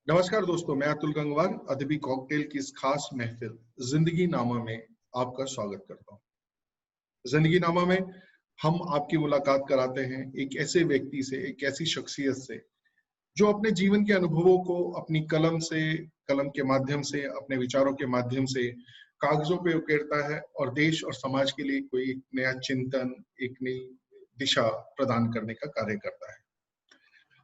नमस्कार दोस्तों, मैं अतुल गंगवार अदबी कॉकटेल की इस खास महफिल जिंदगी नामा में आपका स्वागत करता हूँ। जिंदगी नामा में हम आपकी मुलाकात कराते हैं एक ऐसे व्यक्ति से, एक ऐसी शख्सियत से जो अपने जीवन के अनुभवों को अपनी कलम के माध्यम से, अपने विचारों के माध्यम से कागजों पे उकेरता है और देश और समाज के लिए कोई एक नया चिंतन, एक नई दिशा प्रदान करने का कार्य करता है।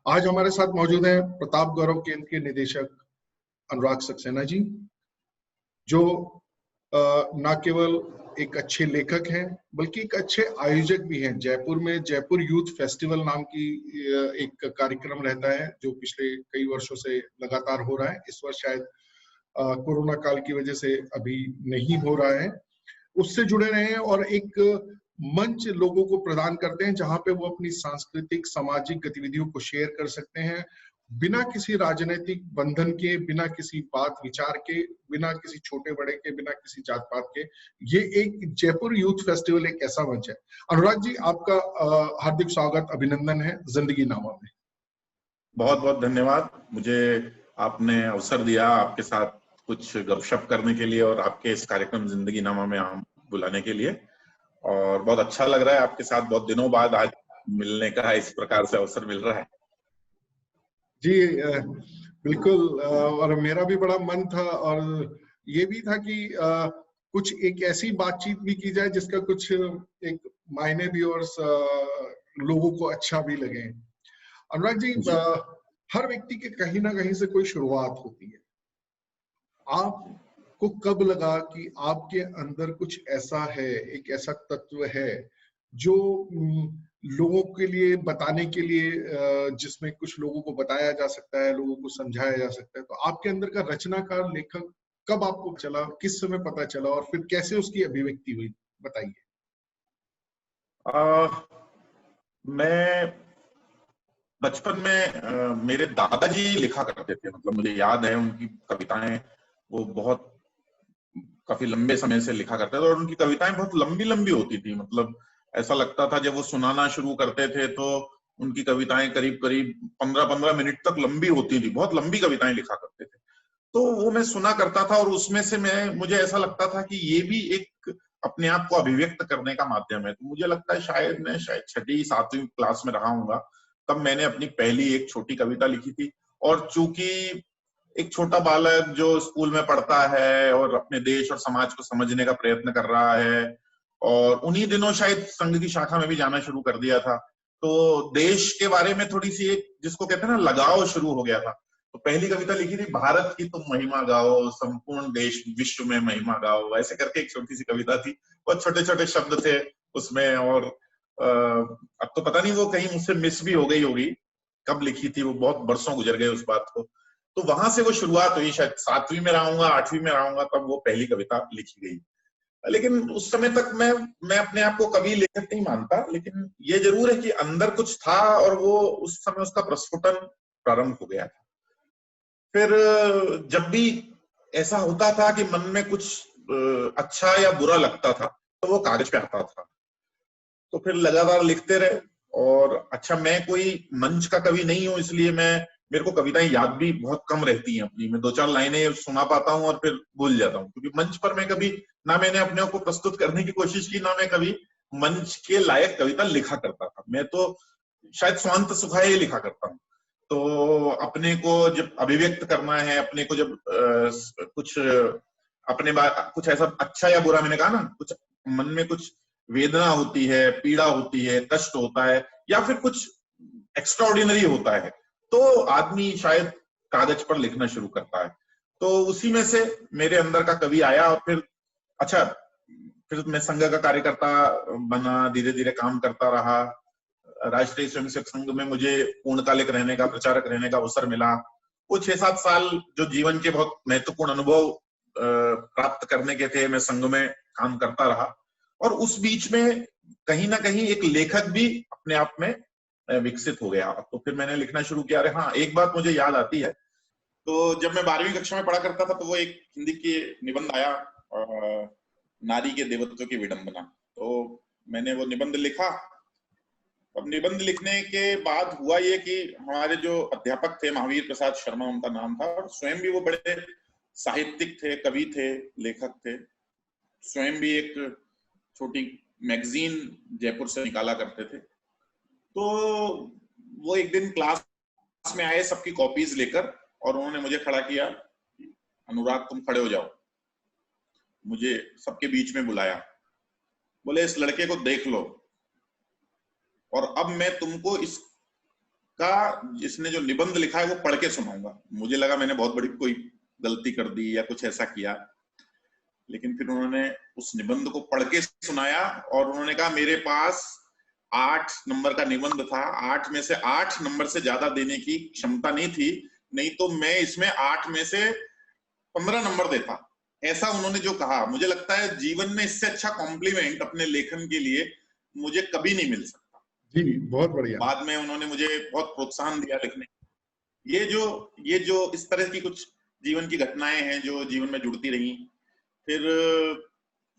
आज हमारे साथ मौजूद हैं प्रताप गौरव केंद्र के निदेशक अनुराग सक्सेना जी, जो न केवल एक अच्छे लेखक हैं बल्कि एक अच्छे आयोजक भी हैं। जयपुर में जयपुर यूथ फेस्टिवल नाम की एक कार्यक्रम रहता है जो पिछले कई वर्षों से लगातार हो रहा है। इस वर्ष शायद कोरोना काल की वजह से अभी नहीं हो रहा है। उससे जुड़े रहे हैं और एक मंच लोगों को प्रदान करते हैं जहां पे वो अपनी सांस्कृतिक सामाजिक गतिविधियों को शेयर कर सकते हैं बिना किसी राजनीतिक बंधन के, बिना किसी बात विचार के, बिना किसी छोटे बड़े के, बिना किसी जात पात के। ये एक जयपुर यूथ फेस्टिवल एक ऐसा मंच है। अनुराग जी, आपका हार्दिक स्वागत, अभिनंदन है जिंदगी नामा में। बहुत बहुत धन्यवाद। मुझे आपने अवसर दिया आपके साथ कुछ गपशप करने के लिए और आपके इस कार्यक्रम जिंदगी नामा में हम बुलाने के लिए, और बहुत अच्छा लग रहा है आपके साथ बहुत दिनों बाद आज मिलने का इस प्रकार से अवसर मिल रहा है। जी बिल्कुल, और मेरा भी बड़ा मन था और ये भी था कि कुछ एक ऐसी बातचीत भी की जाए जिसका कुछ एक मायने भी और लोगों को अच्छा भी लगे। अनुराग जी, हर व्यक्ति के कहीं ना कहीं से कोई शुरुआत होती है। आपको कब लगा कि आपके अंदर कुछ ऐसा है, एक ऐसा तत्व है जो लोगों के लिए बताने के लिए, जिसमें कुछ लोगों को बताया जा सकता है, लोगों को समझाया जा सकता है? तो आपके अंदर का रचनाकार लेखक कब आपको चला, किस समय पता चला और फिर कैसे उसकी अभिव्यक्ति हुई, बताइए। मैं बचपन में मेरे दादाजी लिखा करते थे, मतलब मुझे याद है उनकी कविताएं, वो बहुत काफी लंबे समय से लिखा करते थे और उनकी कविताएं बहुत लंबी लंबी होती थी। मतलब ऐसा लगता था जब वो सुनाना शुरू करते थे तो उनकी कविताएं करीब करीब 15-15 मिनट तक लंबी होती थी, बहुत लंबी कविताएं लिखा करते थे। तो वो मैं सुना करता था और उसमें से मुझे ऐसा लगता था कि ये भी एक अपने आप को अभिव्यक्त करने का माध्यम है। तो मुझे लगता है शायद मैं 6ठी-7वीं क्लास में रहा हूँगा, तब मैंने अपनी पहली एक छोटी कविता लिखी थी। और चूंकि एक छोटा बालक जो स्कूल में पढ़ता है और अपने देश और समाज को समझने का प्रयत्न कर रहा है, और उन्हीं दिनों शायद संघ की शाखा में भी जाना शुरू कर दिया था, तो देश के बारे में थोड़ी सी एक, जिसको कहते हैं ना, लगाव शुरू हो गया था। तो पहली कविता लिखी थी, भारत की तुम महिमा गाओ, संपूर्ण देश विश्व में महिमा गाओ, ऐसे करके एक छोटी सी कविता थी। बहुत छोटे छोटे शब्द थे उसमें, और अब तो पता नहीं वो कहीं मुझसे मिस भी हो गई होगी, कब लिखी थी वो, बहुत बरसों गुजर गए उस बात को। तो वहां से वो शुरुआत हुई, शायद 7वीं में रहूंगा 8वीं में रहूंगा तब वो पहली कविता लिखी गई। लेकिन उस समय तक मैं अपने आप को कवि लेखक नहीं मानता, लेकिन ये जरूर है कि अंदर कुछ था और वो उस समय उसका प्रस्फुटन प्रारंभ हो गया था। फिर जब भी ऐसा होता था कि मन में कुछ अच्छा या बुरा लगता था तो वो कागज पे आता था, तो फिर लगातार लिखते रहे। और अच्छा, मैं कोई मंच का कवि नहीं हूं, इसलिए मेरे को कविताएं याद भी बहुत कम रहती हैं अपनी। मैं 2-4 लाइनें सुना पाता हूं और फिर भूल जाता हूं, क्योंकि मंच पर मैं कभी ना मैंने अपने आप को प्रस्तुत करने की कोशिश की, ना मैं कभी मंच के लायक कविता लिखा करता था। मैं तो शायद स्वांत सुखाए ही लिखा करता हूँ। तो अपने को जब अभिव्यक्त करना है, अपने को जब कुछ अपने कुछ ऐसा अच्छा या बुरा, मैंने कहा ना, कुछ मन में कुछ वेदना होती है, पीड़ा होती है, कष्ट होता है, या फिर कुछ एक्स्ट्राऑर्डिनरी होता है, तो आदमी शायद कागज पर लिखना शुरू करता है। तो उसी में से मेरे अंदर का कवि आया। और फिर मैं संघ का कार्यकर्ता बना, धीरे धीरे काम करता रहा। राष्ट्रीय स्वयंसेवक संघ में मुझे पूर्णकालिक रहने का, प्रचारक रहने का अवसर मिला। वो 6-7 साल जो जीवन के बहुत महत्वपूर्ण अनुभव प्राप्त करने के थे, मैं संघ में काम करता रहा। और उस बीच में कहीं ना कहीं एक लेखक भी अपने आप में विकसित हो गया। तो फिर मैंने लिखना शुरू किया। अरे हाँ, एक बात मुझे याद आती है। तो जब मैं 12वीं कक्षा में पढ़ा करता था तो वो एक हिंदी के निबंध आया, नारी के देवत्व की विडंबना। तो मैंने वो निबंध लिखा अब निबंध लिखने के बाद हुआ ये कि हमारे जो अध्यापक थे, महावीर प्रसाद शर्मा उनका नाम था, और स्वयं भी वो बड़े साहित्यिक थे, कवि थे, लेखक थे। स्वयं भी एक छोटी मैगजीन जयपुर से निकाला करते थे। तो वो एक दिन क्लास में आए सबकी कॉपीज लेकर, और उन्होंने मुझे खड़ा किया, अनुराग तुम खड़े हो जाओ। मुझे सबके बीच में बुलाया, बोले इस लड़के को देख लो और अब मैं तुमको इसका, इसने जो निबंध लिखा है वो पढ़ के सुनाऊंगा। मुझे लगा मैंने बहुत बड़ी कोई गलती कर दी या कुछ ऐसा किया, लेकिन फिर उन्होंने उस निबंध को पढ़ के सुनाया और उन्होंने कहा मेरे पास 8 नंबर का निबंध था, 8 में से 8 नंबर से ज्यादा देने की क्षमता नहीं थी, नहीं तो मैं इसमें 8 में से 15 नंबर देता। ऐसा उन्होंने जो कहा, मुझे लगता है जीवन में इससे अच्छा कॉम्प्लीमेंट अपने लेखन के लिए मुझे कभी नहीं मिल सकता। जी, बहुत बढ़िया। बाद में उन्होंने मुझे बहुत प्रोत्साहन दिया लिखने। ये जो इस तरह की कुछ जीवन की घटनाएं हैं जो जीवन में जुड़ती रही। फिर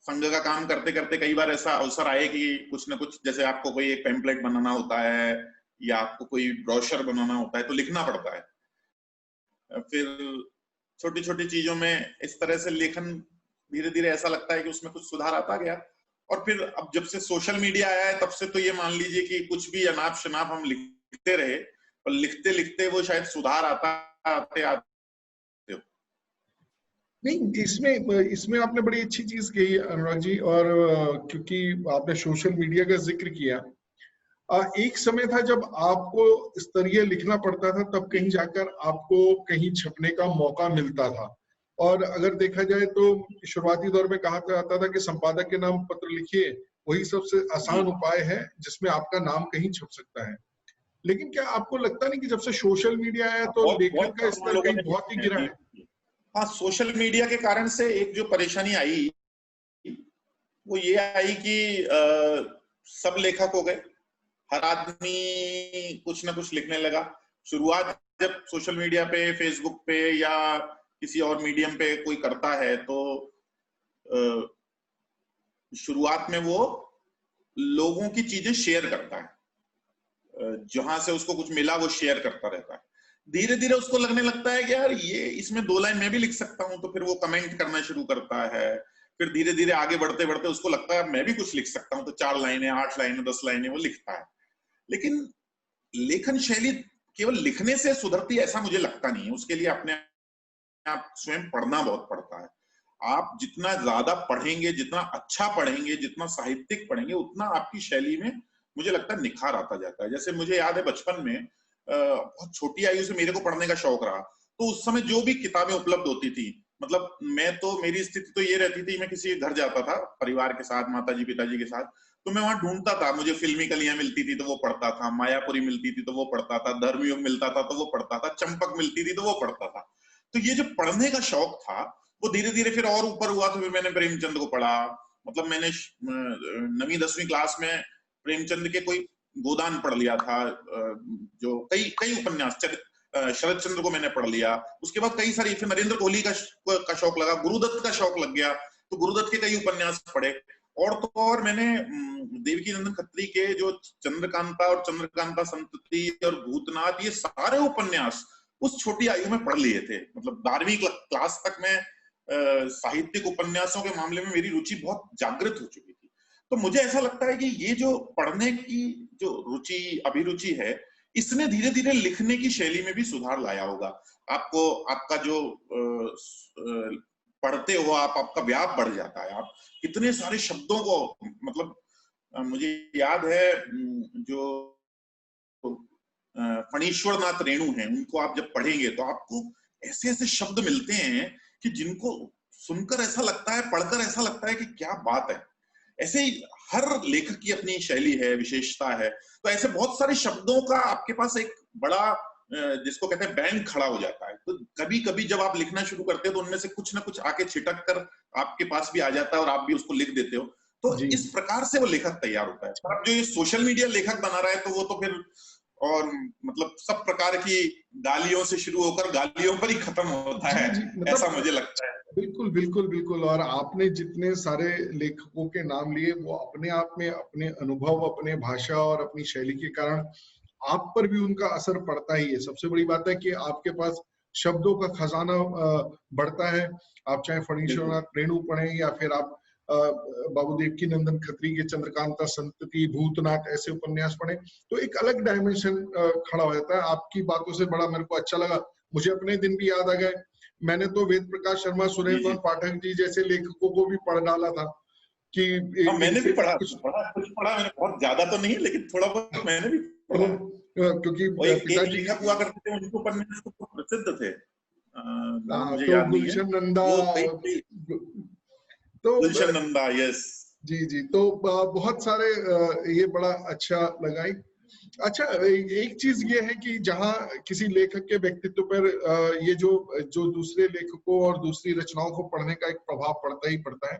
संघ का काम करते करते कई बार ऐसा अवसर आए कि कुछ ना कुछ, जैसे आपको कोई एक पैम्पलेट बनाना होता है या आपको कोई ब्रोशर बनाना होता है तो लिखना पड़ता है। फिर छोटी छोटी चीजों में इस तरह से लेखन धीरे धीरे ऐसा लगता है कि उसमें कुछ सुधार आता गया। और फिर अब जब से सोशल मीडिया आया है तब से तो ये मान लीजिए कि कुछ भी अनाप शनाप हम लिखते रहे, और लिखते लिखते वो शायद सुधार आते हो। नहीं, इसमें आपने बड़ी अच्छी चीज कही अनुराग जी। और क्योंकि आपने सोशल मीडिया का जिक्र किया, एक समय था जब आपको स्तरीय लिखना पड़ता था, तब कहीं जाकर आपको कहीं छपने का मौका मिलता था। और अगर देखा जाए तो शुरुआती दौर में कहा जाता था कि संपादक के नाम पत्र लिखिए, वही सबसे आसान उपाय है जिसमें आपका नाम कहीं छप सकता है। लेकिन क्या आपको लगता नहीं कि जब से सोशल मीडिया आया तो लेखन का स्तर कहीं बहुत ही गिरा है? हाँ, सोशल मीडिया के कारण से एक जो परेशानी आई वो ये आई कि सब लेखक हो गए, हर आदमी कुछ ना कुछ लिखने लगा। शुरुआत जब सोशल मीडिया पे, फेसबुक पे या किसी और मीडियम पे कोई करता है तो शुरुआत में वो लोगों की चीजें शेयर करता है, जहां से उसको कुछ मिला वो शेयर करता रहता है। धीरे धीरे उसको लगने लगता है कि यार ये इसमें 2 लाइन मैं भी लिख सकता हूं, तो फिर वो कमेंट करना शुरू करता है। फिर धीरे धीरे आगे बढ़ते बढ़ते उसको लगता है मैं भी कुछ लिख सकता हूं, तो 4 लाइनें, 8 लाइनें, 10 लाइनें वो लिखता है। लेकिन लेखन शैली केवल लिखने से सुधरती ऐसा मुझे लगता नहीं है। उसके लिए अपने आप स्वयं पढ़ना बहुत पड़ता है। आप जितना ज्यादा पढ़ेंगे, जितना अच्छा पढ़ेंगे, जितना साहित्यिक पढ़ेंगे, उतना आपकी शैली में मुझे लगता है निखार आता जाता है। जैसे मुझे याद है बचपन में बहुत छोटी आयु से मेरे को पढ़ने का शौक रहा, तो उस समय जो भी किताबें उपलब्ध होती थी, मतलब मेरी स्थिति तो ये रहती थी, मैं किसी घर जाता था परिवार के साथ, माताजी पिताजी के साथ, तो मैं वहां ढूंढता था। मुझे फिल्मी कलियां मिलती थी तो वो पढ़ता था, मायापुरी मिलती थी तो वो पढ़ता था, धर्मयुग मिलता था तो वो पढ़ता था, चंपक मिलती थी तो वो पढ़ता था। तो ये जो पढ़ने का शौक था वो धीरे धीरे फिर और ऊपर हुआ। तो फिर मैंने प्रेमचंद को पढ़ा। मतलब मैंने 9वीं 10वीं क्लास में प्रेमचंद के कोई गोदान पढ़ लिया था, जो कई उपन्यास, शरद चंद्र को मैंने पढ़ लिया। उसके बाद कई सारी, फिर नरेंद्र कोहली का शौक लगा, गुरुदत्त का शौक लग गया, तो गुरुदत्त के कई उपन्यास पढ़े। और तो और मैंने देवकी नंदन खत्री के जो चंद्रकांता और चंद्रकांता संतति और भूतनाथ, ये सारे उपन्यास उस छोटी आयु में पढ़ लिए थे। मतलब 12वीं क्लास तक में साहित्यिक उपन्यासों के मामले में मेरी रुचि बहुत जागृत हो चुकी थी। तो मुझे ऐसा लगता है कि ये जो पढ़ने की जो रुचि, अभिरुचि है, इसने धीरे धीरे लिखने की शैली में भी सुधार लाया होगा। आपको आपका जो पढ़ते हो आपका व्याप बढ़ जाता है। आप कितने सारे शब्दों को, मतलब मुझे याद है जो फणीश्वर नाथ रेणु हैं, उनको आप जब पढ़ेंगे तो आपको ऐसे ऐसे शब्द मिलते हैं कि जिनको सुनकर ऐसा लगता है, पढ़कर ऐसा लगता है कि क्या बात है। ऐसे ही हर लेखक की अपनी शैली है, विशेषता है। तो ऐसे बहुत सारे शब्दों का आपके पास एक बड़ा, जिसको कहते हैं, बैंक खड़ा हो जाता है। तो कभी कभी जब आप लिखना शुरू करते हो तो उनमें से कुछ ना कुछ आके छिटक कर आपके पास भी आ जाता है और आप भी उसको लिख देते हो। तो इस प्रकार से वो लेखक तैयार होता है। पर अब जो ये सोशल मीडिया लेखक बना रहा है तो वो तो फिर और मतलब सब प्रकार की गालियों से शुरू होकर गालियों पर ही खत्म होता है, ऐसा मुझे लगता है। बिल्कुल बिल्कुल बिल्कुल। और आपने जितने सारे लेखकों के नाम लिए वो अपने आप में अपने अनुभव, अपने भाषा और अपनी शैली के कारण आप पर भी उनका असर पड़ता ही है। सबसे बड़ी बात है कि आपके पास शब्दों का खजाना बढ़ता है। आप चाहे फणीश्वरनाथ रेणु पढ़ें या फिर आप बाबू देवकीनंदन खत्री के चंद्रकांता संतति, भूतनाथ ऐसे उपन्यास पढ़ें तो एक अलग डायमेंशन खड़ा हो जाता है। आपकी बातों से बड़ा मेरे को अच्छा लगा। मुझे अपने दिन भी याद आ गए। मैंने तो वेद प्रकाश शर्मा, सुरेंद्र पाठक जी जैसे लेखकों को भी पढ़ डाला था कि मैंने भी पढ़ा कुछ पढ़ा, मैंने बहुत ज्यादा तो नहीं लेकिन थोड़ा बहुत मैंने भी पढ़ा। क्योंकि पिताजी लेखक हुआ करते थे, उनको उपन्यास तो प्रसिद्ध थे, नाम मुझे तो याद नहीं है। गुलशन नंदा, तो गुलशन नंदा, यस जी जी। तो बहुत सारे ये बड़ा अच्छा लगा। अच्छा, एक चीज ये है कि जहाँ किसी लेखक के व्यक्तित्व पर ये जो दूसरे लेखकों और दूसरी रचनाओं को पढ़ने का एक प्रभाव पड़ता ही पड़ता है,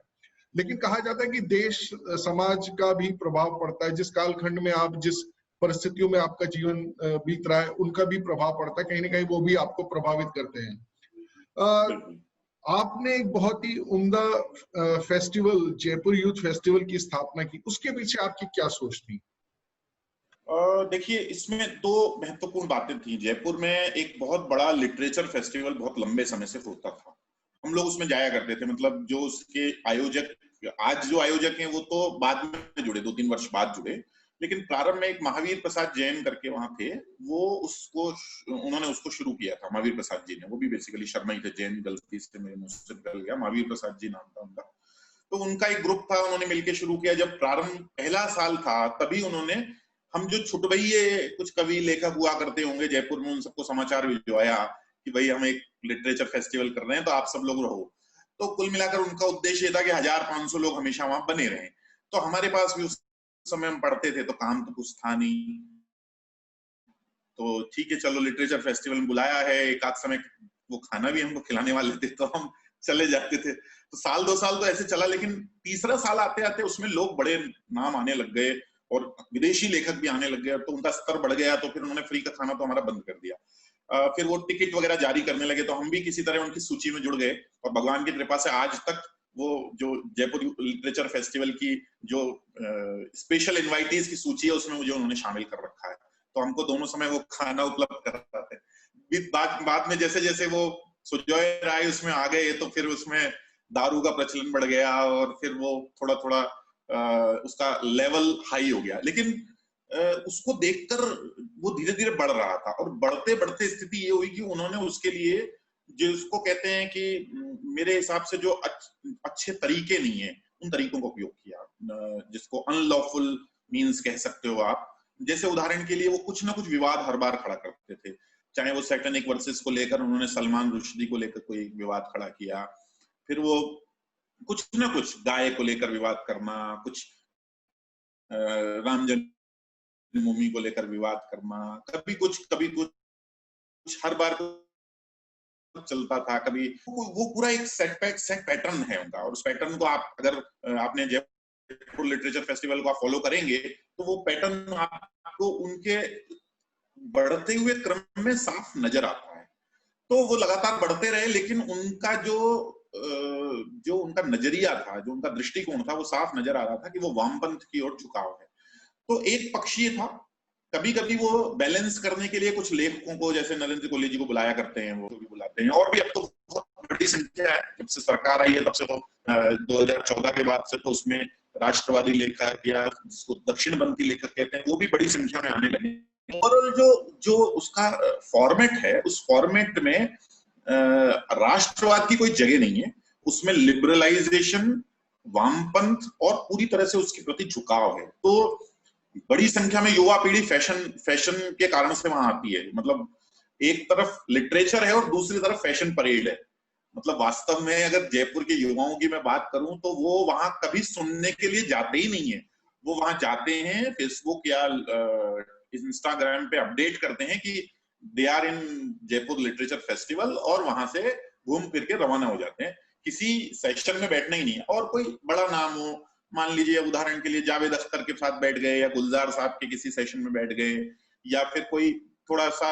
लेकिन कहा जाता है कि देश समाज का भी प्रभाव पड़ता है। जिस कालखंड में आप, जिस परिस्थितियों में आपका जीवन बीत रहा है, उनका भी प्रभाव पड़ता है। कहीं ना कहीं वो भी आपको प्रभावित करते हैं। आपने एक बहुत ही उम्दा फेस्टिवल, जयपुर यूथ फेस्टिवल की स्थापना की, उसके पीछे आपकी क्या सोच थी? देखिए, इसमें दो महत्वपूर्ण बातें थी। जयपुर में एक बहुत बड़ा लिटरेचर फेस्टिवल बहुत लंबे समय से होता था, हम लोग उसमें जाया करते थे। मतलब जो उसके आयोजक, आज जो आयोजक हैं वो तो बाद में जुड़े, 2-3 वर्ष बाद जुड़े, लेकिन प्रारंभ में एक महावीर प्रसाद जैन करके वहां थे, उन्होंने उसको शुरू किया था, महावीर प्रसाद जी ने। वो भी बेसिकली शर्मा ही थे, जैन गलती से मेरे मुंह से निकल गया, महावीर प्रसाद जी नाम था उनका। तो उनका एक ग्रुप था, उन्होंने मिलकर शुरू किया। जब प्रारंभ पहला साल था तभी उन्होंने, हम जो छुटभइये कुछ कवि लेखक हुआ करते होंगे जयपुर में, उन सबको समाचार भिजवाया कि भाई हम एक लिटरेचर फेस्टिवल कर रहे हैं तो आप सब लोग रहो। तो कुल मिलाकर उनका उद्देश्य ये था कि 1000-500 लोग हमेशा वहां बने रहे। तो हमारे पास भी उस समय हम पढ़ते थे तो काम तो कुछ था नहीं, तो ठीक है चलो लिटरेचर फेस्टिवल में बुलाया है, एक आध समय वो खाना भी हमको खिलाने वाले थे तो हम चले जाते थे। तो 1-2 साल तो ऐसे चला, लेकिन तीसरा साल आते आते उसमें लोग बड़े नाम आने लग गए और विदेशी लेखक भी आने लग गए, तो उनका स्तर बढ़ गया। तो फिर उन्होंने फ्री का खाना तो हमारा बंद कर दिया। फिर वो टिकट वगैरह जारी करने लगे, तो हम भी किसी तरह उनकी सूची में जुड़ गए। और भगवान की कृपा से आज तक वो जो जयपुर लिटरेचर फेस्टिवल की जो स्पेशल इनवाइटीज की सूची है उसमें मुझे उन्होंने शामिल कर रखा है। तो हमको दोनों समय वो खाना उपलब्ध कराते थे। बाद में जैसे जैसे वो सुजॉय राय उसमें आ गए तो फिर उसमें दारू का प्रचलन बढ़ गया और फिर वो थोड़ा थोड़ा उसका लेवल हाई हो गया। लेकिन उसको देखकर वो धीरे धीरे बढ़ रहा था, और बढ़ते बढ़ते स्थिति ये हुई कि उन्होंने उसके लिए, जिसको कहते हैं कि मेरे हिसाब से जो अच्छे तरीके नहीं है उन तरीकों का उपयोग किया, जिसको अनलॉफुल मीन्स कह सकते हो आप। जैसे उदाहरण के लिए वो कुछ ना कुछ विवाद हर बार खड़ा करते थे, चाहे वो सैटेनिक वर्सेस को लेकर उन्होंने सलमान रुश्दी को लेकर कोई विवाद खड़ा किया, फिर वो कुछ ना कुछ गाय को लेकर विवाद करना, कुछ राम जन्मभूमि को लेकर विवाद करना, कभी कुछ हर बार चलता था। कभी वो पूरा एक सेट पैटर्न है उनका, और उस पैटर्न को आप अगर आपने जयपुर लिटरेचर फेस्टिवल को आप फॉलो करेंगे तो वो पैटर्न आपको उनके बढ़ते हुए क्रम में साफ नजर आता है। तो वो लगातार बढ़ते रहे, लेकिन उनका जो उनका नजरिया था, जो उनका दृष्टिकोण था, वो साफ नजर आ रहा था कि वो वामपंथ की ओर झुकाव है। तो एक पक्षीय था। कभी कभी वो बैलेंस करने के लिए कुछ लेखकों को, जैसे नरेंद्र कोहली जी को बुलाया करते हैं, वो भी बुलाते हैं। और भी अब तो बहुत बड़ी संख्या है, जब से सरकार आई है तब से तो 2014 के बाद से तो उसमें राष्ट्रवादी लेखक या जिसको दक्षिणपंथी लेखक कहते हैं वो भी बड़ी संख्या में आने लगे। और जो उसका फॉर्मेट है, उस फॉर्मेट में राष्ट्रवाद की कोई जगह नहीं है। उसमें लिबरलाइजेशन, वामपंथ और पूरी तरह से उसके प्रति झुकाव है। तो बड़ी संख्या में युवा पीढ़ी फैशन के कारण से वहां आती है। मतलब एक तरफ लिटरेचर है और दूसरी तरफ फैशन परेड है। मतलब वास्तव में अगर जयपुर के युवाओं की मैं बात करूं तो वो वहां कभी सुनने के लिए जाते ही नहीं है। वो वहां जाते हैं, फेसबुक या इंस्टाग्राम पे अपडेट करते हैं कि they are in Jaipur Literature Festival, और वहां से घूम फिर के रवाना हो जाते हैं। किसी सेशन में बैठना ही नहीं है। और कोई बड़ा नाम हो, मान लीजिए उदाहरण के लिए जावेद अख्तर के साथ बैठ गए या गुलजार साहब के किसी सेशन में बैठ गए, या फिर कोई थोड़ा सा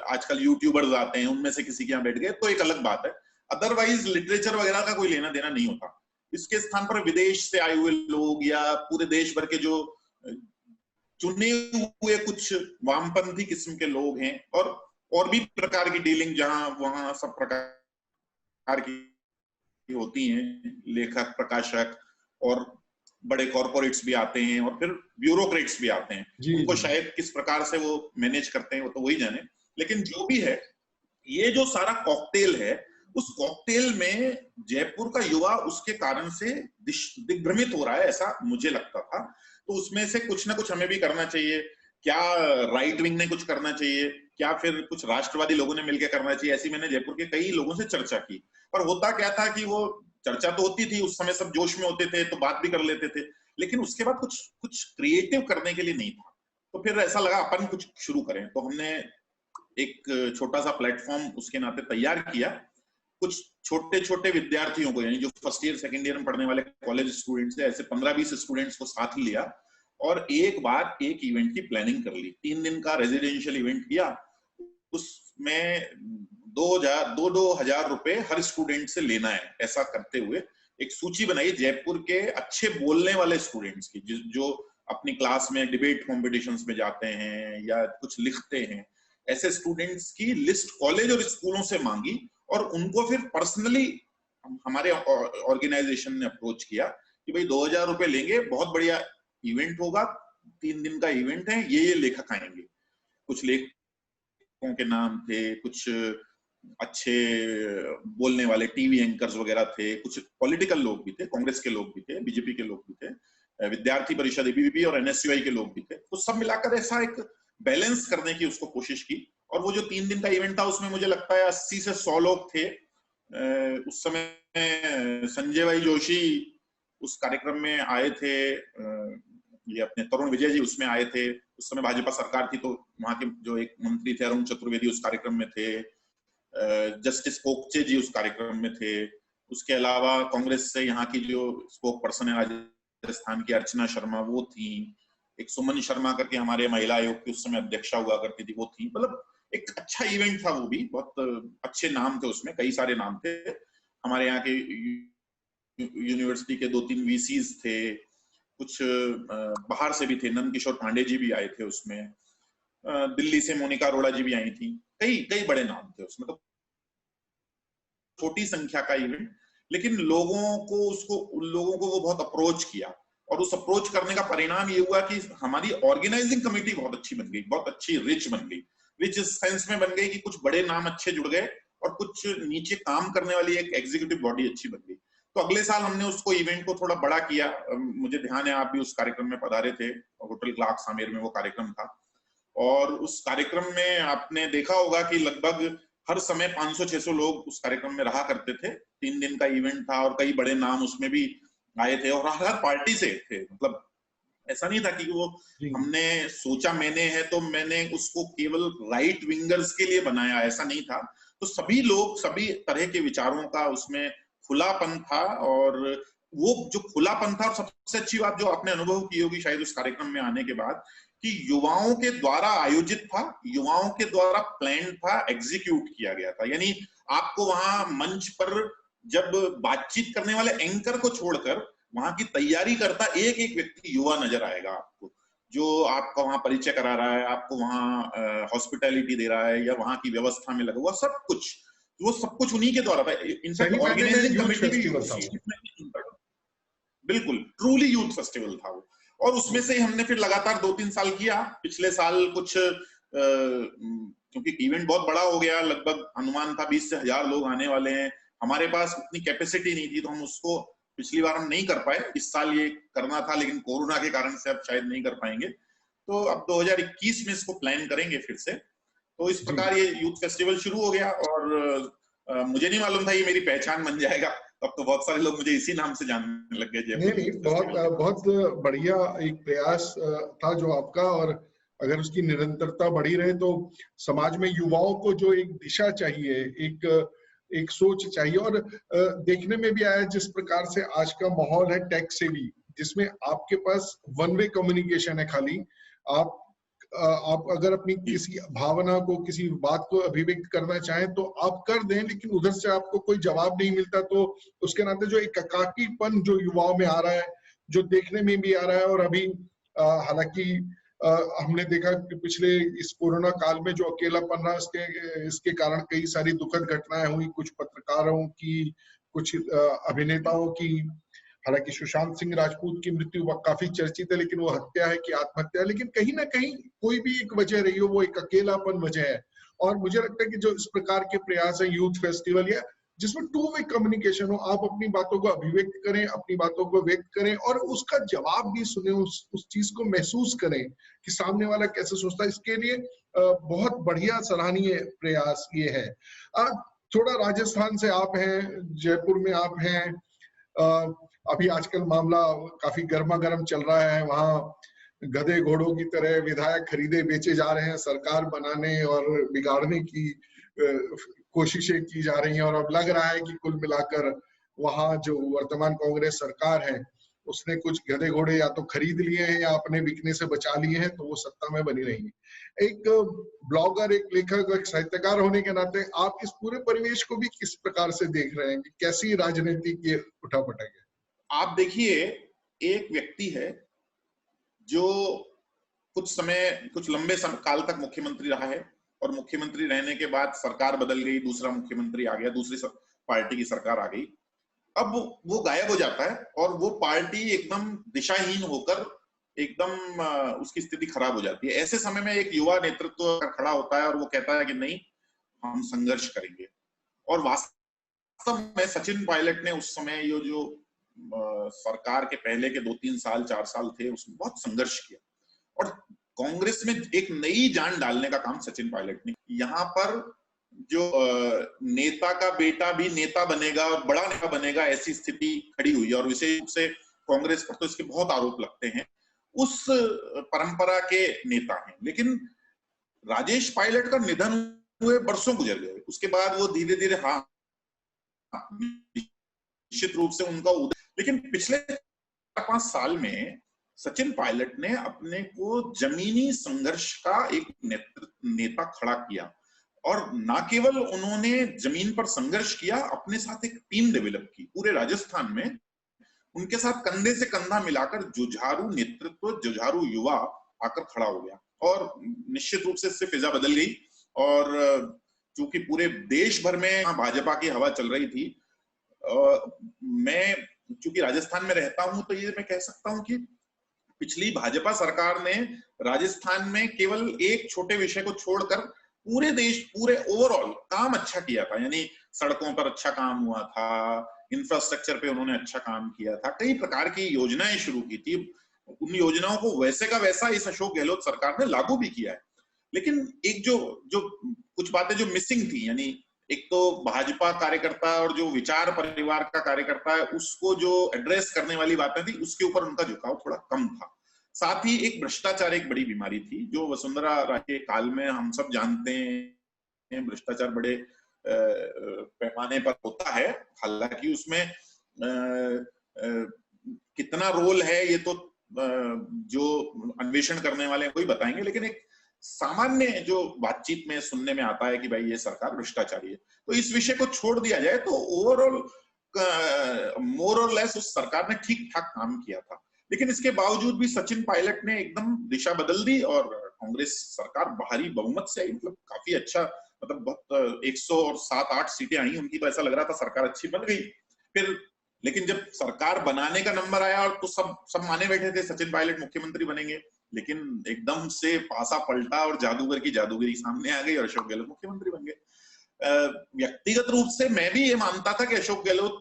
आजकल यूट्यूबर्स आते हैं उनमें से किसी के यहाँ बैठ गए तो एक अलग बात है, अदरवाइज लिटरेचर वगैरह का कोई लेना देना नहीं होता। इसके स्थान पर विदेश से आए हुए लोग या पूरे देश भर के जो चुने हुए कुछ वामपंथी किस्म के लोग हैं और भी प्रकार की डीलिंग जहां वहां सब प्रकार की होती हैं, लेखक, प्रकाशक और बड़े कॉर्पोरेट्स भी आते हैं और फिर ब्यूरोक्रेट्स भी आते हैं। उनको शायद किस प्रकार से वो मैनेज करते हैं वो तो वही जाने, लेकिन जो भी है ये जो सारा कॉकटेल है, उस कॉकटेल में जयपुर का युवा उसके कारण से दिग्भ्रमित हो रहा है, ऐसा मुझे लगता था। तो उसमें से कुछ ना कुछ हमें भी करना चाहिए। क्या राइट विंग ने कुछ करना चाहिए, क्या फिर कुछ राष्ट्रवादी लोगों ने मिलकर करना चाहिए, ऐसी मैंने जयपुर के कई लोगों से चर्चा की। पर होता क्या था कि वो चर्चा तो होती थी, उस समय सब जोश में होते थे तो बात भी कर लेते थे, लेकिन उसके बाद कुछ क्रिएटिव करने के लिए नहीं था। तो फिर ऐसा लगा अपन कुछ शुरू करें। तो हमने एक छोटा सा प्लेटफॉर्म उसके नाते तैयार किया। कुछ छोटे छोटे विद्यार्थियों को, यानी जो फर्स्ट ईयर सेकंड ईयर में पढ़ने वाले कॉलेज स्टूडेंट्स है, ऐसे 15-20 स्टूडेंट्स को साथ लिया और एक बार एक इवेंट की प्लानिंग कर ली। 3 दिन का रेजिडेंशियल इवेंट किया। उसमें 2,000 रुपए हर स्टूडेंट से लेना है। ऐसा करते हुए एक सूची बनाई जयपुर के अच्छे बोलने वाले स्टूडेंट्स की, जो अपनी क्लास में डिबेट कॉम्पिटिशन्स में जाते हैं या कुछ लिखते हैं, ऐसे स्टूडेंट्स की लिस्ट कॉलेज और स्कूलों से मांगी और उनको फिर पर्सनली हमारे ऑर्गेनाइजेशन ने अप्रोच किया कि भाई 2,000 रुपए लेंगे, बहुत बढ़िया इवेंट होगा, 3 दिन का इवेंट है, ये लेखक आएंगे। कुछ लेखकों के नाम थे, कुछ अच्छे बोलने वाले टीवी एंकर्स वगैरह थे, कुछ पॉलिटिकल लोग भी थे, कांग्रेस के लोग भी थे, बीजेपी के लोग भी थे, विद्यार्थी परिषद एबीवीपी और एनएसयूआई के लोग भी थे। तो सब मिलाकर ऐसा एक बैलेंस करने की उसको कोशिश की। और वो जो 3 दिन का इवेंट था उसमें मुझे लगता है 80 से 100 लोग थे। उस समय संजय भाई जोशी उस कार्यक्रम में आए थे, ये अपने तरुण विजय जी उसमें आए थे। उस समय भाजपा सरकार थी तो वहां के जो एक मंत्री थे अरुण चतुर्वेदी उस कार्यक्रम में थे। जस्टिस पोक्चे जी उस कार्यक्रम में थे। उसके अलावा कांग्रेस से यहाँ की जो स्पोक पर्सन है राजस्थान की अर्चना शर्मा वो थी। एक सुमन शर्मा करके हमारे महिला आयोग की उस समय अध्यक्षा हुआ करती थी, वो थी। मतलब एक अच्छा इवेंट था वो भी, बहुत अच्छे नाम थे उसमें, कई सारे नाम थे। हमारे यहाँ के यूनिवर्सिटी के 2-3 वीसीज थे, कुछ बाहर से भी थे, नंद किशोर पांडे जी भी आए थे उसमें, दिल्ली से मोनिका अरोड़ा जी भी आई थी, कई बड़े नाम थे उसमें। तो छोटी संख्या का इवेंट, लेकिन उन लोगों को वो बहुत अप्रोच किया और उस अप्रोच करने का परिणाम ये हुआ कि हमारी ऑर्गेनाइजिंग कमेटी बहुत अच्छी बन गई, बहुत अच्छी रिच बन गई। रिच इस सेंस में बन गई कि कुछ बड़े नाम अच्छे जुड़ गए और कुछ नीचे काम करने वाली एक एग्जीक्यूटिव बॉडी अच्छी बन गई। तो अगले साल हमने उसको इवेंट को थोड़ा बड़ा किया। मुझे ध्यान है आप भी उस कार्यक्रम में पधारे थे, होटल क्लार्क्स आमेर में वो कार्यक्रम था। और उस कार्यक्रम में आपने देखा होगा कि लगभग हर समय 500-600 लोग उस कार्यक्रम में रहा करते थे। 3 दिन का इवेंट था और कई बड़े नाम उसमें भी आए थे और हर पार्टी से थे। मतलब ऐसा नहीं था कि वो हमने सोचा मैंने है तो मैंने उसको केवल राइट विंगर्स के लिए बनाया, ऐसा नहीं था। तो सभी लोग, सभी तरह के विचारों का उसमें खुलापन था। और वो जो खुलापन था, और सबसे अच्छी बात जो आपने अनुभव की होगी शायद उस कार्यक्रम में आने के बाद, कि युवाओं के द्वारा आयोजित था, युवाओं के द्वारा प्लान था, एग्जीक्यूट किया गया था। यानी आपको वहां मंच पर जब बातचीत करने वाले एंकर को छोड़कर वहां की तैयारी करता एक एक व्यक्ति युवा नजर आएगा आपको, जो आपका वहां परिचय करा रहा है, आपको वहां हॉस्पिटैलिटी दे रहा है या वहां की व्यवस्था में लगा हुआ सब कुछ, वो सब कुछ उन्हीं के द्वारा था। इनफैक्ट ऑर्गेनाइजिंग कमेटी भी बिल्कुल ट्रूली यूथ फेस्टिवल था वो। और उसमें से हमने फिर लगातार 2-3 साल किया। पिछले साल कुछ क्योंकि इवेंट बहुत बड़ा हो गया, लगभग अनुमान था 20 से 1000 लोग आने वाले हैं, हमारे पास उतनी कैपेसिटी नहीं थी, तो हम उसको पिछली बार हम नहीं कर पाए। इस साल ये करना था लेकिन कोरोना के कारण से अब शायद नहीं कर पाएंगे। तो अब 2021 में इसको प्लान करेंगे फिर से। तो इस प्रकार ये यूथ फेस्टिवल शुरू हो गया और मुझे नहीं मालूम था ये मेरी पहचान बन जाएगा। अब तो बहुत सारे लोग मुझे इसी नाम से जानने लग गए। नहीं, बहुत बढ़िया एक प्रयास था जो आपका, और अगर उसकी निरंतरता बढ़ी रहे तो समाज में युवाओं को जो एक दिशा चाहिए, एक सोच चाहिए। और देखने में भी आया जिस प्रकार से आज का माहौल है टेक सेवी, जिसमें आपके पास वन वे कम्युनिकेशन है, खाली आप आप अगर अपनी किसी भावना को, किसी बात को अभिव्यक्त करना चाहें तो आप कर दें, लेकिन उधर से आपको कोई जवाब नहीं मिलता तो उसके नाते जो एक एकाकीपन जो युवाओं में आ रहा है, जो देखने में भी आ रहा है, और अभी हालांकि हमने देखा कि पिछले इस कोरोना काल में जो अकेलापन रहा, इसके कारण कई सारी दुखद घटनाएं हुई, कुछ पत्रकारों की, कुछ अभिनेताओं की। हालांकि सुशांत सिंह राजपूत की मृत्यु काफी चर्चित है, लेकिन वो हत्या है कि आत्महत्या है, लेकिन कहीं ना कहीं कोई भी एक वजह रही हो, वो एक अकेलापन वजह है। और मुझे लगता है कि जो इस प्रकार के प्रयास है, यूथ फेस्टिवल या जिसमें टू वे कम्युनिकेशन हो, आप अपनी बातों को अभिव्यक्त करें, अपनी बातों को व्यक्त करें और उसका जवाब भी सुने, उस चीज को महसूस करें कि सामने वाला कैसे सोचता है, इसके लिए बहुत बढ़िया सराहनीय प्रयास ये है। थोड़ा राजस्थान से आप हैं, जयपुर में आप हैं, अभी आजकल मामला काफी गर्मा गर्म चल रहा है, वहां गधे घोड़ों की तरह विधायक खरीदे बेचे जा रहे हैं, सरकार बनाने और बिगाड़ने की कोशिशें की जा रही हैं, और अब लग रहा है कि कुल मिलाकर वहां जो वर्तमान कांग्रेस सरकार है उसने कुछ गधे घोड़े या तो खरीद लिए हैं या अपने बिकने से बचा लिए हैं, तो वो सत्ता में बनी रही है। एक ब्लॉगर, एक लेखक, एक साहित्यकार होने के नाते आप इस पूरे परिवेश को भी किस प्रकार से देख रहे हैं कि कैसी राजनीति की उठापटक है? आप देखिए, एक व्यक्ति है जो कुछ लंबे काल तक मुख्यमंत्री रहा है, और मुख्यमंत्री रहने के बाद सरकार बदल गई, दूसरा मुख्यमंत्री आ गया, दूसरी पार्टी की सरकार आ गई। अब वो गायब हो जाता है और वो पार्टी एकदम दिशाहीन होकर एकदम उसकी स्थिति खराब हो जाती है। ऐसे समय में एक युवा नेतृत्व खड़ा होता है और वो कहता है कि नहीं, हम संघर्ष करेंगे। और वास्तव में सचिन पायलट ने उस समय ये जो सरकार के पहले के 2-3 साल 4 साल थे, उसमें बहुत संघर्ष किया और कांग्रेस में एक नई जान डालने का काम सचिन पायलट ने। यहाँ पर जो नेता का बेटा भी नेता बनेगा और बड़ा नेता बनेगा, ऐसी स्थिति खड़ी हुई है। और विशेष रूप से कांग्रेस पर तो इसके बहुत आरोप लगते हैं, उस परंपरा के नेता हैं। लेकिन राजेश पायलट का निधन हुए वर्षों गुजर गए, उसके बाद वो धीरे धीरे, हाँ निश्चित रूप से उनका उदय, लेकिन पिछले 4-5 साल में सचिन पायलट ने अपने को जमीनी संघर्ष का एक नेता खड़ा किया। और ना केवल उन्होंने जमीन पर संघर्ष किया, अपने साथ एक टीम डेवलप की पूरे राजस्थान में, उनके साथ कंधे से कंधा मिलाकर जुझारू नेतृत्व, जुझारू युवा आकर खड़ा हो गया। और निश्चित रूप से इससे फिजा बदल गई। और चूंकि पूरे देश भर में भाजपा की हवा चल रही थी, मैं चूंकि राजस्थान में रहता हूं तो ये मैं कह सकता हूं कि पिछली भाजपा सरकार ने राजस्थान में केवल एक छोटे विषय को छोड़कर पूरे देश, पूरे ओवरऑल काम अच्छा किया था। यानी सड़कों पर अच्छा काम हुआ था, इंफ्रास्ट्रक्चर पे उन्होंने अच्छा काम किया था, कई प्रकार की योजनाएं शुरू की थी। उन योजनाओं को वैसे का वैसा इस अशोक गहलोत सरकार ने लागू भी किया है। लेकिन एक जो कुछ बातें जो मिसिंग थी, यानी एक तो भाजपा कार्यकर्ता और जो विचार परिवार का कार्यकर्ता है, उसको जो एड्रेस करने वाली बातें थी, उसके ऊपर उनका झुकाव थोड़ा कम था। साथ ही एक भ्रष्टाचार एक बड़ी बीमारी थी, जो वसुंधरा राजे के काल में हम सब जानते हैं, भ्रष्टाचार बड़े पैमाने पर होता है। हालांकि उसमें कितना रोल है ये तो जो अन्वेषण करने वाले हैं वही बताएंगे, लेकिन एक सामान्य जो बातचीत में सुनने में आता है कि भाई ये सरकार भ्रष्टाचारी है। तो इस विषय को छोड़ दिया जाए तो ओवरऑल मोर और लेस उस सरकार ने ठीक ठाक काम किया था। लेकिन इसके बावजूद भी सचिन पायलट ने एकदम दिशा बदल दी और कांग्रेस सरकार भारी बहुमत से आई। मतलब काफी अच्छा, मतलब बहुत 107-8 सीटें आई उनकी, तो ऐसा लग रहा था सरकार अच्छी बन गई। फिर लेकिन जब सरकार बनाने का नंबर आया और तो सब माने बैठे थे सचिन पायलट मुख्यमंत्री बनेंगे, लेकिन एकदम से पासा पलटा और जादूगर की जादूगरी सामने आ गई और अशोक गहलोत मुख्यमंत्री बन गए। व्यक्तिगत रूप से मैं भी ये मानता था कि अशोक गहलोत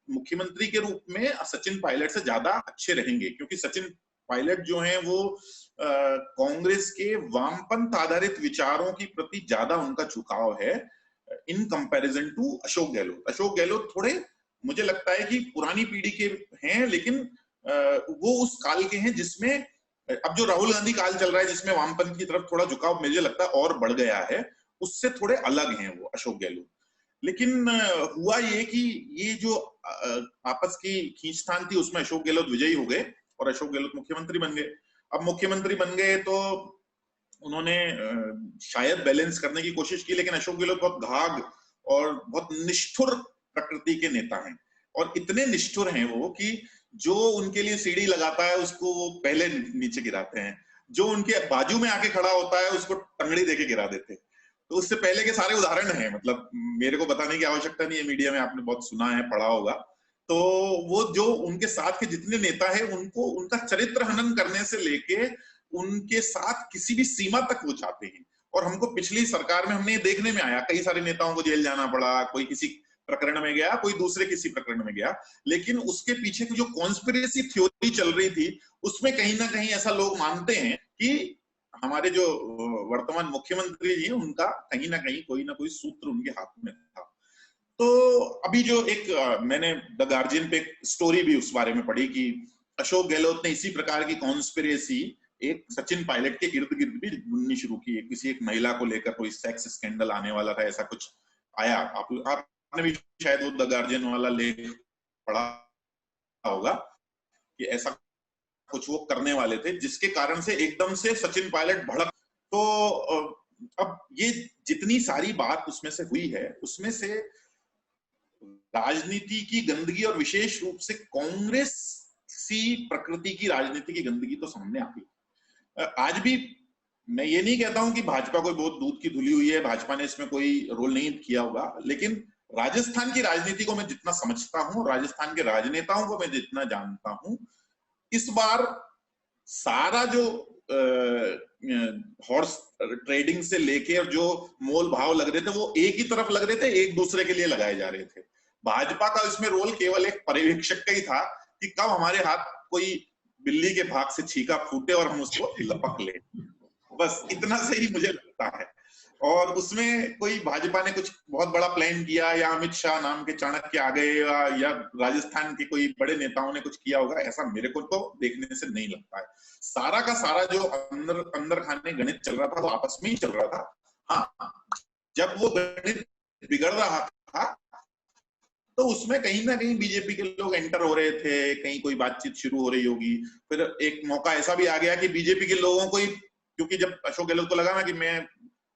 मुख्यमंत्री के रूप में सचिन पायलट से ज्यादा अच्छे रहेंगे, क्योंकि सचिन पायलट जो हैं वो कांग्रेस के वामपंथ आधारित विचारों की प्रति ज्यादा उनका झुकाव है in comparison to Ashok Gehlot. Ashok Gehlot थोड़े, मुझे लगता है कि पुरानी पीढ़ी के हैं, लेकिन वो उस काल के हैं जिसमें अब जो राहुल गांधी काल चल रहा है, जिसमें वामपंथ की तरफ थोड़ा झुकाव मुझे लगता है और बढ़ गया है, उससे थोड़े अलग हैं वो अशोक गहलोत। लेकिन हुआ ये कि ये जो आपस की खींचतान थी उसमें अशोक गहलोत विजयी हो गए और अशोक गहलोत मुख्यमंत्री बन गए। अब मुख्यमंत्री बन गए तो उन्होंने शायद बैलेंस करने की कोशिश की, लेकिन अशोक गहलोत बहुत घाघ और बहुत निष्ठुर प्रकृति के नेता हैं, और इतने निष्ठुर हैं वो कि जो उनके लिए सीढ़ी लगाता है उसको वो पहले नीचे गिराते हैं, जो उनके बाजू में आके खड़ा होता है उसको टंगड़ी देके गिरा देते हैं। तो उससे पहले के सारे उदाहरण हैं, मतलब मेरे को बताने की आवश्यकता नहीं है, मीडिया में आपने बहुत सुना है, पढ़ा होगा। तो वो जो उनके साथ के जितने नेता है उनको उनका चरित्र हनन करने से लेके उनके साथ किसी भी सीमा तक वो जाते हैं। और हमको पिछली सरकार में हमने ये देखने में आया, कई सारे नेताओं को जेल जाना पड़ा, कोई किसी प्रकरण में गया, कोई दूसरे किसी प्रकरण में गया, लेकिन उसके पीछे की जो कॉन्स्पिरेसी थ्योरी चल रही थी उसमें कहीं ना कहीं ऐसा लोग मानते हैं कि हमारे जो वर्तमान मुख्यमंत्री जी उनका कहीं ना कोई सूत्र उनके हाथ में था। तो अभी जो एक मैंने द गार्जियन पे एक स्टोरी भी उस बारे में पढ़ी कि अशोक गहलोत ने इसी प्रकार की कॉन्स्पिरेसी एक सचिन पायलट के इर्द गिर्द भी बुननी शुरू की। किसी एक महिला को लेकर कोई सेक्स स्कैंडल आने वाला था, ऐसा कुछ आया। आपने भी शायद वो द गार्जियन वाला लेख पढ़ा होगा कि ऐसा कुछ वो करने वाले थे, जिसके कारण से एकदम से सचिन पायलट भड़क। तो अब ये जितनी सारी बात उसमें से हुई है, उसमें से राजनीति की गंदगी और विशेष रूप से कांग्रेस सी प्रकृति की राजनीति की गंदगी तो सामने आ गई। आज भी मैं ये नहीं कहता हूं कि भाजपा कोई बहुत दूध की धुली हुई है, भाजपा ने इसमें कोई रोल नहीं किया होगा, लेकिन राजस्थान की राजनीति को मैं जितना समझता हूं, राजस्थान के राजनेताओं को मैं जितना जानता हूं, इस बार सारा जो हॉर्स ट्रेडिंग से लेके और जो मोल भाव लग रहे थे वो एक ही तरफ लग रहे थे, एक दूसरे के लिए लगाए जा रहे थे। भाजपा का इसमें रोल केवल एक पर्यवेक्षक का ही था कि कब हमारे हाथ कोई बिल्ली के भाग से छीका फूटे और हम उसको लपक ले, बस इतना से ही मुझे लगता है। और उसमें कोई भाजपा ने कुछ बहुत बड़ा प्लान किया या अमित शाह नाम के चाणक्य आ गए या राजस्थान के कोई बड़े नेताओं ने कुछ किया होगा, ऐसा मेरे को तो देखने से नहीं लगता है। सारा का सारा जो अंदर खाने गणित चल रहा था वो आपस में ही चल रहा था। हाँ, जब वो गणित बिगड़ रहा था तो उसमें कहीं ना कहीं बीजेपी के लोग एंटर हो रहे थे, कहीं कोई बातचीत शुरू हो रही होगी। फिर एक मौका ऐसा भी आ गया कि बीजेपी के लोगों को ही, क्योंकि जब अशोक गहलोत को लगा ना कि मैं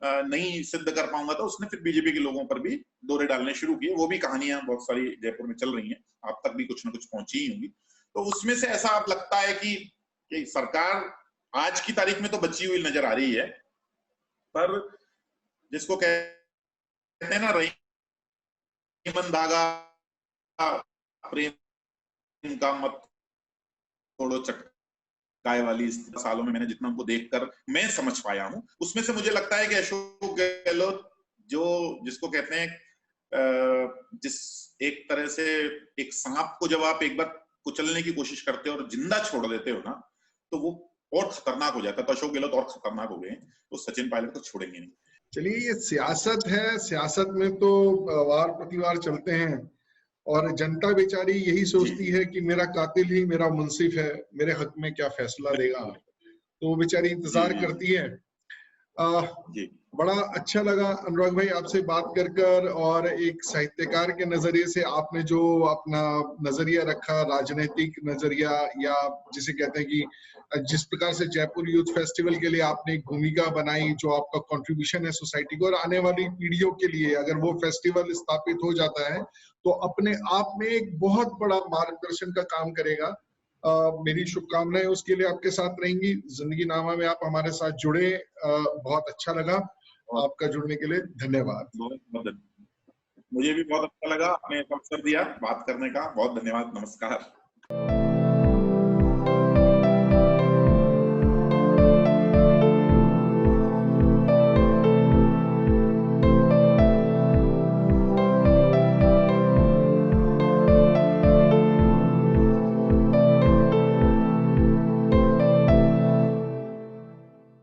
नहीं सिद्ध कर पाऊंगा, तो उसने फिर बीजेपी के लोगों पर भी दौरे डालने शुरू किए। वो भी कहानियां बहुत सारी जयपुर में चल रही हैं, आप तक भी कुछ ना कुछ पहुंची ही होंगी। तो उसमें से ऐसा आप लगता है कि सरकार आज की तारीख में तो बची हुई नजर आ रही है, पर जिसको कहते हैं ना रहीमन धागा प्रेम का मत तोड़ो चटकाए वाली सालों में मैंने जितना उनको देखकर मैं समझ पाया हूं, उसमें से मुझे लगता है कि अशोक गहलोत जो जिसको कहते हैं जिस एक तरह से एक सांप को जब आप एक बार कुचलने की कोशिश करते हो और जिंदा छोड़ देते हो ना, तो वो और खतरनाक हो जाता है। तो अशोक गहलोत और खतरनाक हो गए, तो सचिन पायलट को छोड़ेंगे नहीं। चलिए, ये सियासत है, सियासत में तो वार प्रतिवार चलते हैं और जनता बेचारी यही सोचती है कि मेरा कातिल ही मेरा मुंसिफ है, मेरे हक में क्या फैसला देगा, तो वो बेचारी इंतजार करती है। बड़ा अच्छा लगा अनुराग भाई आपसे बात कर और एक साहित्यकार के नजरिए से आपने जो अपना नजरिया रखा, राजनीतिक नजरिया, या जिसे कहते हैं कि जिस प्रकार से जयपुर यूथ फेस्टिवल के लिए आपने एक भूमिका बनाई, जो आपका कंट्रीब्यूशन है सोसाइटी को और आने वाली पीढ़ियों के लिए, अगर वो फेस्टिवल स्थापित हो जाता है तो अपने आप में एक बहुत बड़ा मार्गदर्शन का काम करेगा। मेरी शुभकामनाएं उसके लिए आपके साथ रहेंगी। जिंदगी नामा में आप हमारे साथ जुड़े, बहुत अच्छा लगा। आपका जुड़ने के लिए धन्यवाद। मुझे भी बहुत अच्छा लगा, आपने अवसर दिया बात करने का, बहुत धन्यवाद, नमस्कार।